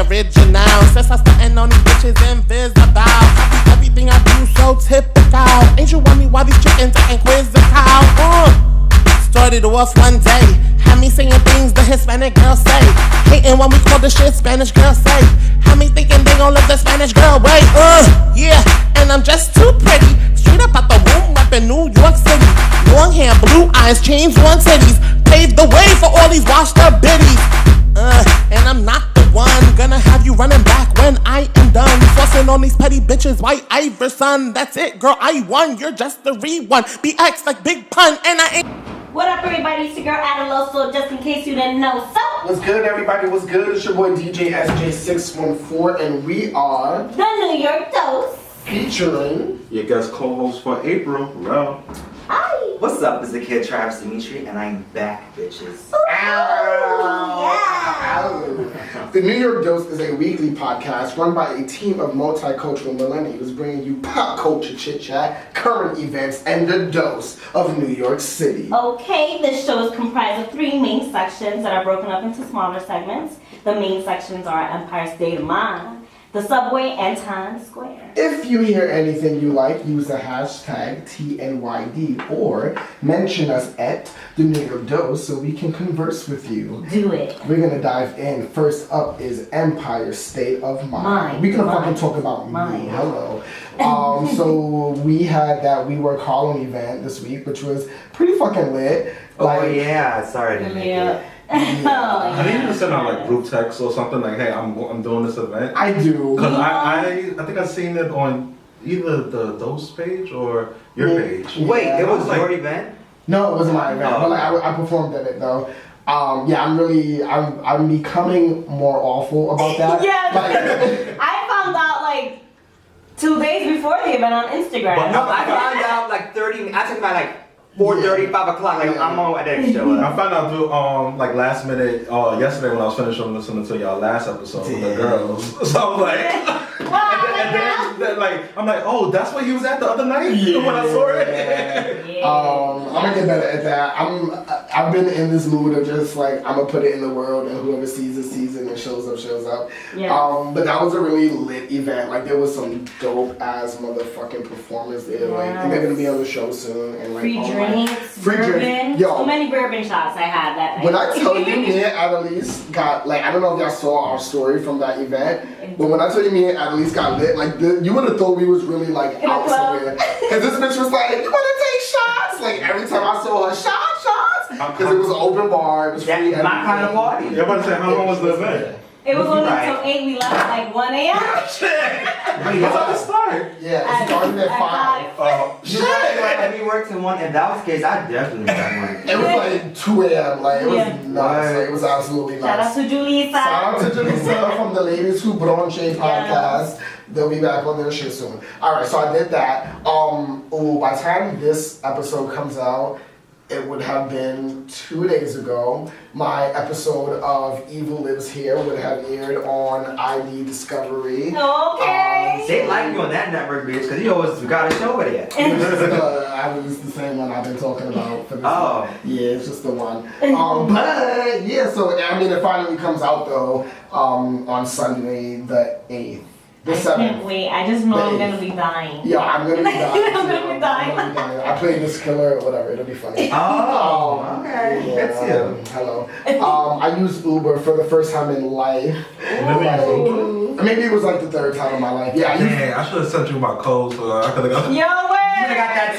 original. Since I started on these bitches invisible. Everything I do so typical. Ain't you wondering why these chickens are inquisitive? Started off one day, had me saying things the Hispanic girls say. Hating when we call the shit Spanish girls say. Had me thinking they gon' live the Spanish girl way. Yeah, and I'm just too pretty. Straight up out the womb, up in New York City. Long hair, blue eyes, chains on titties. Paved the way for all these washed up biddies. And I'm not the one gonna have you running back when I am done. Fussing on these petty bitches, White Iverson. That's it, girl, I won. You're just the re-one. BX like Big Pun, and I ain't. What up, everybody? It's your girl Adaloso, just in case you didn't know. So, what's good, everybody? What's good? It's your boy DJ SJ614, and we are the New York Dose, featuring your guest co-host for April, Rell. Hi. What's up? It's the kid Travis Dimitri, and I'm back, bitches. Ow. The New York Dose is a weekly podcast run by a team of multicultural millennials bringing you pop culture chit-chat, current events, and the dose of New York City. Okay, this show is comprised of 3 main sections that are broken up into smaller segments. The main sections are Empire State of Mind, the Subway, and Times Square. If you hear anything you like, use the hashtag TNYD or mention us at the New York Dose so we can converse with you. Do it. We're gonna dive in. First up is Empire State of Mind. We're gonna fucking talk about me. Hello. So we had that We Work Harlem event this week, which was pretty fucking lit. Yeah, sorry I didn't make it. I didn't even send out like group text or something like, "Hey, I'm doing this event." I do. Because I think I've seen it on either the Dose page or your page. Wait, it was like, your event? No, it wasn't my event, but like I performed at it though. I'm becoming more awful about that. Yeah, I found out like 2 days before the event on Instagram. But no, I found out like 30. I took about like 4:30, 5 o'clock. Like I'm on. I didn't show up. I found out through like last minute yesterday when I was finishing listening to y'all last episode with the girls. So I was like. And then, like, I'm like, oh, that's what he was at the other night when I saw it. I'm gonna get better at that. I've been in this mood of just like I'm gonna put it in the world, and whoever sees it sees it and shows up. Yeah. But that was a really lit event. Like there was some dope ass motherfucking performers there. Like and they're gonna be on the show soon. And like free drinks, bourbon. Yo, so many bourbon shots I had that night. When I tell you, me and Adalise got like I don't know if y'all saw our story from that event, but when I tell you me and Adalise got lit, like you would have thought we was really like out somewhere. Cause this bitch was like, "You wanna take shots?" Like every time I saw her, shots. Cause it was an open bar. It was free. My kind of party. You're about to say, how long was the event? It was only until 8. We left at like 1 a.m. Wait, what time it start? Yeah, it started at 5. You let me work till 1. If that was the case, I definitely got one. It was like 2 a.m. Like it was nuts. Like, it was absolutely nuts. Shout out to Julissa. Shout out to Julissa from the Ladies Who Bronche podcast. They'll be back on their shit soon. Alright, so I did that. By the time this episode comes out, it would have been 2 days ago. My episode of Evil Lives Here would have aired on ID Discovery. Okay. They like you on that network, bitch, because you always got a show with it. It's the same one I've been talking about for this one. Yeah, it's just the one. But yeah, so I mean it finally comes out though on Sunday the 8th. The 7th. I can't wait. I just know I'm gonna be dying. Yeah, I'm gonna be dying. I'm gonna be dying. I play this killer or whatever. It'll be funny. Oh, okay. Yeah, That's you. Hello. I used Uber for the first time in life. Maybe it was like the 3rd time in my life. Yeah, I should have sent you my code so I could have got. Yo, where? You got that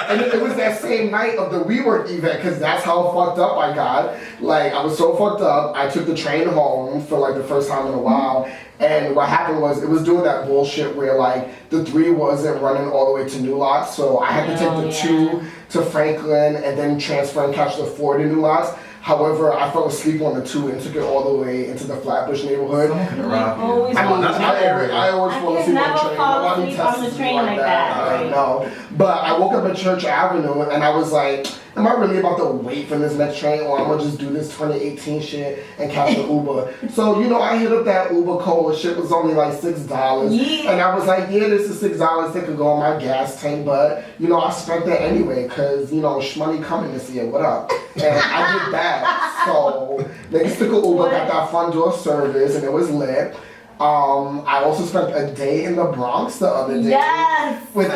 $10. And it was that same night of the WeWork event, because that's how fucked up I got. Like, I was so fucked up, I took the train home for like the first time in a while. And what happened was, it was doing that bullshit where like the 3 wasn't running all the way to New Lots, so I had to take the 2 to Franklin and then transfer and catch the 4 to New Lots. However, I fell asleep on the 2 and took it all the way into the Flatbush neighborhood. I always fall asleep on the train. Nobody tests me like that. I know. But I woke up at Church Avenue and I was like, am I really about to wait for this next train, or I'm gonna just do this 2018 shit and catch the Uber? So, you know, I hit up that Uber code, shit was only like $6. Yeah. And I was like, yeah, this is $6 that could go on my gas tank, but, you know, I spent that anyway, cause, you know, shmoney coming this year, what up? And I did that, so, niggas took an Uber, got that front door service, and it was lit. I also spent a day in the Bronx the other day. Yes. With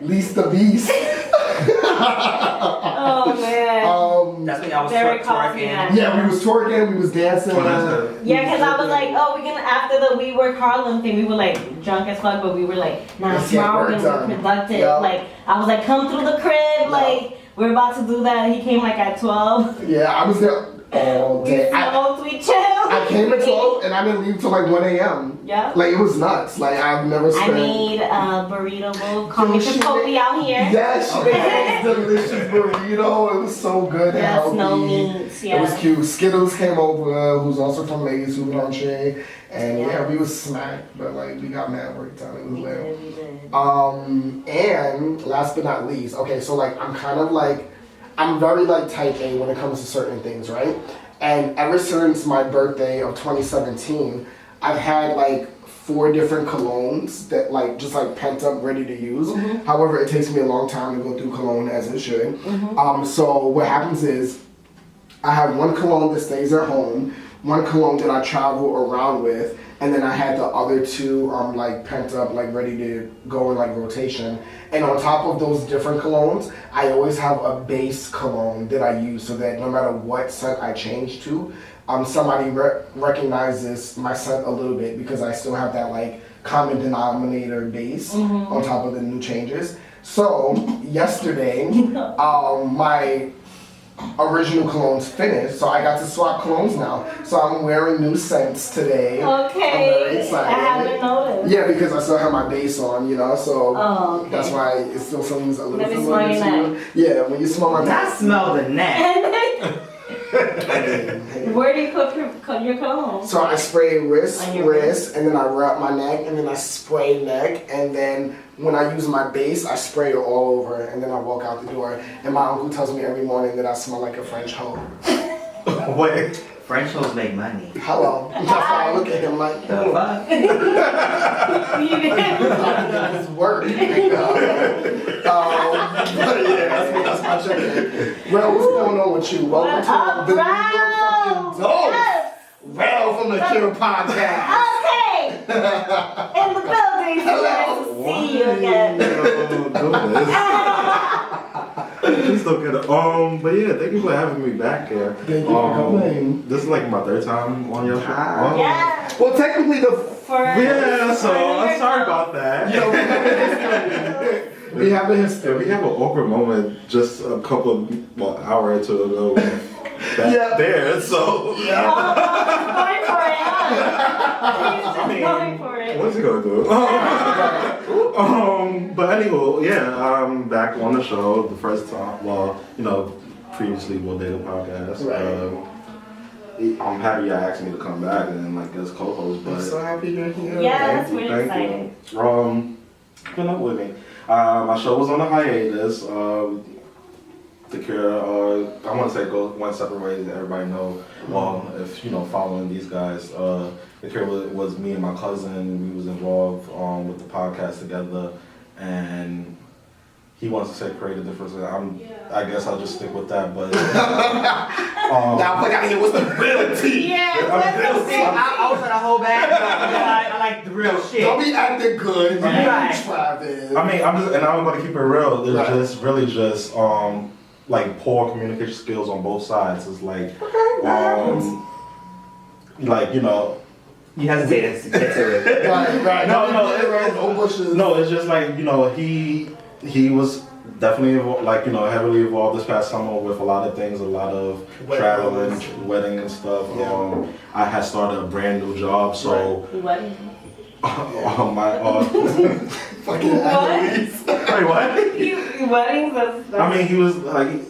Lisa Beast. Oh man. That's when y'all was Derek calls me twerking. that. Yeah, we was twerking, we was dancing. Yeah, because I was like, oh, we're gonna, after the We Work Harlem thing, we were like drunk as fuck, but we were like, nah, Let's get tomorrow we're work gonna be done. productive. Yep. Like, I was like, come through the crib, like, we're about to do that. He came like at 12. Yeah, I was there all We day. smoked, we chilled. I came at 12 and I didn't leave till like 1 a.m. Yeah. Like, it was nuts. Like, I've never spent. I made a burrito bowl. Call me Chipotle out here. Yes, she made a delicious burrito. It was so good and Yes, healthy. no meats, yeah. It was cute. Skittles came over, who's also from Vegas, who Blanche. And yeah, we was smacked, but like, we got mad work done. It was We lit. did, we did. And last but not least, okay, so like, I'm kind of like, I'm very like type A when it comes to certain things, right? And ever since my birthday of 2017, I've had like 4 different colognes that like just like pent up, ready to use. Mm-hmm. However, it takes me a long time to go through cologne as it should. Mm-hmm. So what happens is I have one cologne that stays at home, one cologne that I travel around with, and then I had the other 2 like pent up, like ready to go in like rotation. And on top of those different colognes, I always have a base cologne that I use so that no matter what scent I change to, somebody recognizes my scent a little bit because I still have that like common denominator base on top of the new changes. So yesterday, my original colognes finished, so I got to swap colognes now. So I'm wearing new scents today. Okay. I'm very excited. I haven't noticed. Yeah, because I still have my base on, you know, so Oh, okay. that's why it still seems a little Let me familiar smell your to you. Yeah, when you smell my I neck. smell the neck. Where do you put your cologne? So I spray wrist, On your wrist, and then I wrap my neck, and then I spray neck, and then when I use my base, I spray it all over, and then I walk out the door. And my uncle tells me every morning that I smell like a French hoe. Wait. French hoes make money. Hello. That's why I look at him like, The fuck? It's work. But yeah, that's my check. Rell, what's going on with you? Welcome to the New York fucking Dope. Yes. Rell from the Cure Podcast. Okay. In the building. So nice to see you again. Please don't get it. But yeah, thank you for having me back here. Thank you for coming. This is like my 3rd time on your show. Yeah. Well, technically Yeah, so I'm sorry about that. we have a history. We have an awkward moment just a couple of hour or 2 ago. Yeah. There, so. Going for it, huh? He's just going for it. What's he gonna do? But anyway, yeah, I'm back on the show the first time. Well, you know, previously we'll date a podcast. Right. I'm happy you asked me to come back and like as co-host. But I'm so happy you're here. Yes, thank you, we're thank excited. you. Been up with me. My show was on a hiatus. The Cure, I want to say go one separate way that everybody know. Well, if you know, following these guys, The Cure was me and my cousin. We was involved with the podcast together, and he wants to say create a difference. I guess I'll just stick with that. But now, fuck out of here. What's the real tea? I was gonna hold back. I like the real shit. Don't be acting good. Right. Travis. I mean, I'm going to keep it real. It's Right. just really just like poor communication skills on both sides. It's like like you know. You hesitated to get to it. Right. No bushes. No, it's just like you know he was definitely like you know heavily involved this past summer with a lot of things, a lot of traveling, wedding and stuff. Yeah. I had started a brand new job, so Wedding. my Fucking What? Annalise. wait, what? Weddings, that's I mean, he was like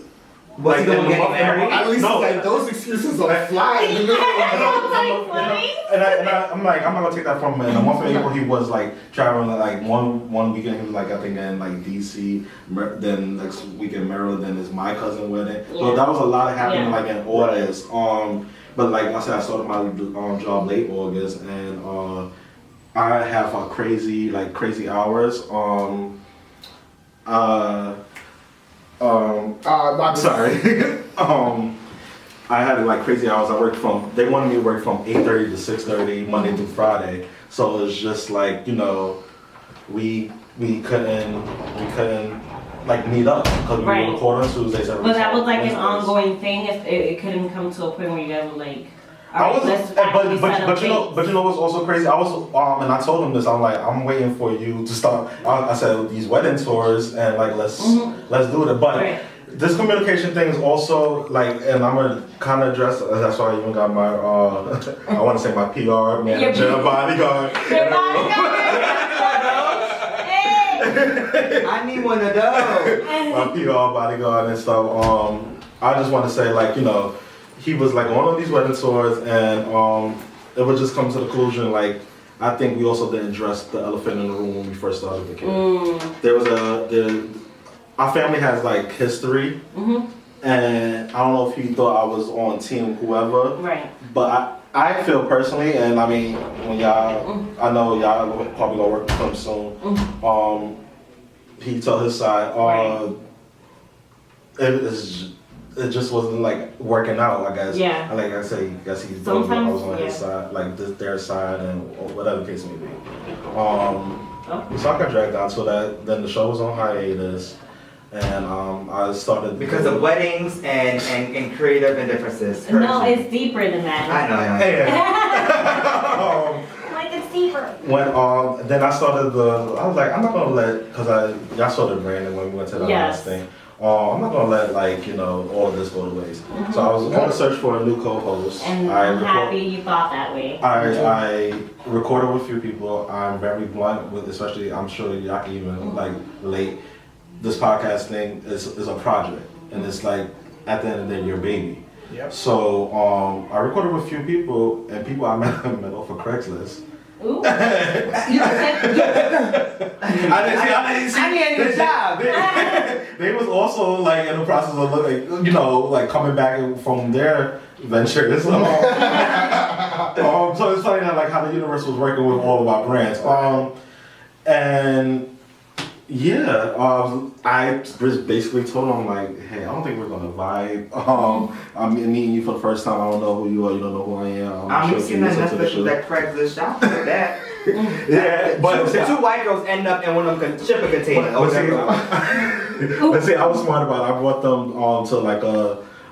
Was he gonna get married? At least No. like those excuses are flying in the middle of I'm like, I'm not gonna take that from him. In the month of April, he was like traveling like one weekend. He was like I think in like DC. Then next weekend Maryland. Then it's my cousin wedding. So that was a lot happening like in August. But like I said, I started my job late August, and I have crazy hours. I'm sorry. I had like crazy hours. They wanted me to work from 8:30 to 6:30 Monday through Friday. So it's just like, you know, we couldn't like meet up because we were recording on Tuesdays. But that was like an ongoing thing. If it couldn't come to a point where you guys were like, but you know what's also crazy? I was and I told him this. I'm like, I'm waiting for you to start. I said these wedding tours and like let's do it. But this communication thing is also like, and I'm gonna kind of address. That's why I even got my I want to say my PR manager, bodyguard. Your bodyguard. I need one of those. My PR bodyguard and stuff. I just want to say, like, you know, he was like on these wedding tours, and it would just come to the conclusion, like, I think we also didn't address the elephant in the room when we first started the kid. There was our family has like history, and I don't know if he thought I was on team whoever, but I feel personally, and I mean, when y'all, I know y'all probably gonna work with him soon. He told his side. It just wasn't like working out, I guess. Yeah. Like I say, I guess he thought I was on his side, like their side, and whatever the case may be. So I got dragged down to that. Then the show was on hiatus, and I started because of weddings and creative and differences. No, it's deeper than that. I know. Like it's deeper. When then I started I was like, I'm not gonna let, because y'all saw the branding when we went to the last thing. I'm not gonna let, like, you know, all of this go to waste. So I was on the search for a new co-host. And I'm happy you thought that way. I recorded with a few people. I'm very blunt with, especially, I'm sure y'all can even like relate. This podcast thing is a project, and it's like at the end of the day, your baby. Yep. So I recorded with a few people, and people I met off of Craigslist. Ooh. I need a job. They was also like in the process of looking, you know, like coming back from their ventures. So it's funny that like how the universe was working with all of our brands. And yeah, I just basically told them like, hey, I don't think we're gonna vibe. I'm meeting you for the first time. I don't know who you are. You don't know who I am. I'm mixing that Craigslist shop with that. Yeah, but the two white girls end up in one of them shipping containers. But see, I was smart about it. I brought them to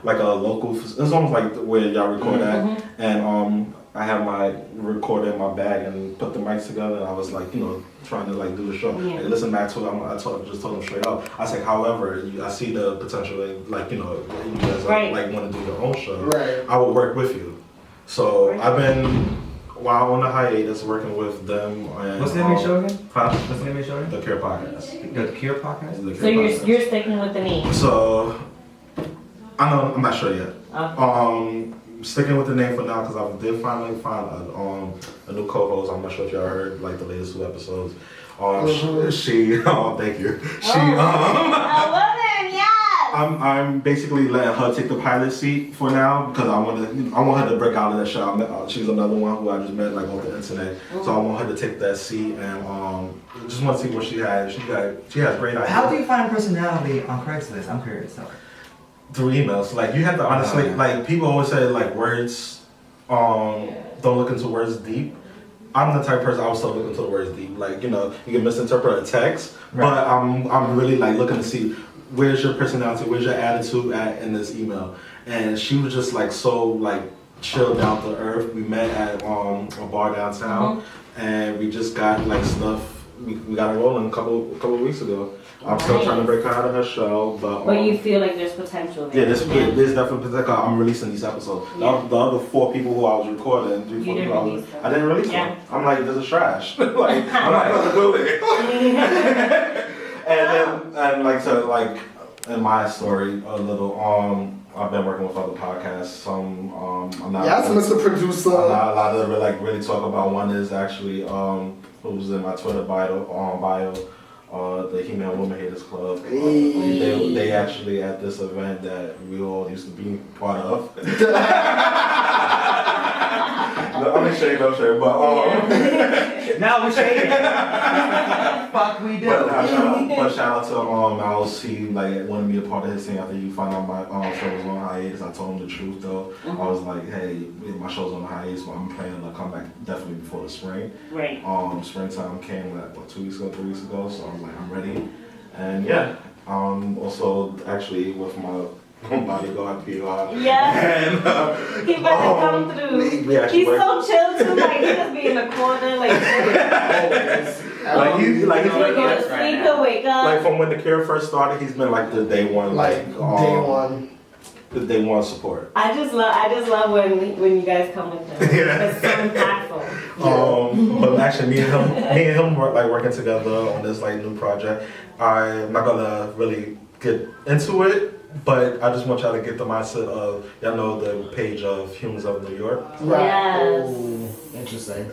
like a local. It's almost like where y'all record at, and I had my recorder in my bag and put the mics together, and I was like, you know, trying to like do the show. Like, listen back to it. I just told them straight up. I said, however, I see the potential, like, you know, you guys like want to do your own show. Right. I will work with you. So I've been. While on the hiatus, working with them. And, what's the name of your show again? What's the name of your show again? The Cure Podcast. The Cure Podcast? So you're sticking with the name? So, I'm not sure yet. Okay. Sticking with the name for now because I did finally find a new co-host. I'm not sure if y'all heard like the latest 2 episodes. She thank you. I love him, yes! I'm basically letting her take the pilot seat for now because I want her to break out of that show. She's another one who I just met like on the internet, so I want her to take that seat and just want to see what she has. She has great ideas. How do you find personality on Craigslist? I'm curious. Through emails. Like you have to honestly like people always say like words don't look into words deep. I'm the type of person I would still look into the words deep. Like, you know, you can misinterpret a text, but I'm really like looking to see where's your personality, where's your attitude at in this email. And she was just like so like chill down to earth. We met at a bar downtown and we just got like stuff. We got it rolling a couple of weeks ago. I'm still trying to break her out of her show, but you feel like there's potential there. Yeah, there's definitely potential. I'm releasing these episodes. Yeah. The other 4 people who I was recording, 3, 4 people, I didn't release them. I'm like, this is trash. Like, I'm not gonna do it. And in my story a little. I've been working with other podcasts. Some I'm not. Yes, Mr. Producer. A lot of like really talk about. One is actually who's in my Twitter bio. The He-Man Woman Haters Club. They actually at this event that we all used to be part of. No, I'm shade, but no, we're shading. Fuck, we do. But shout out to Alex. He like wanted me a part of his thing after you found out my show was on hiatus. I told him the truth though. I was like, hey, my show's on hiatus, but I'm planning to come back definitely before the spring. Right. Springtime came like 2 weeks ago, 3 weeks ago. So I'm like, I'm ready. And yeah, also actually with my bodyguard PR. Yeah. And he better come through. He's so chill too. Like he just be in the corner, like he's he'll go to sleep, he'll wake up. Like from when the Cure first started, he's been like the day one, the day one support. I just love when you guys come with him. It's so impactful. But actually, me and him were like working together on this like new project. I'm not gonna really get into it. But I just want y'all to get the mindset of, y'all know the page of Humans of New York? Right. Yes. Ooh, interesting.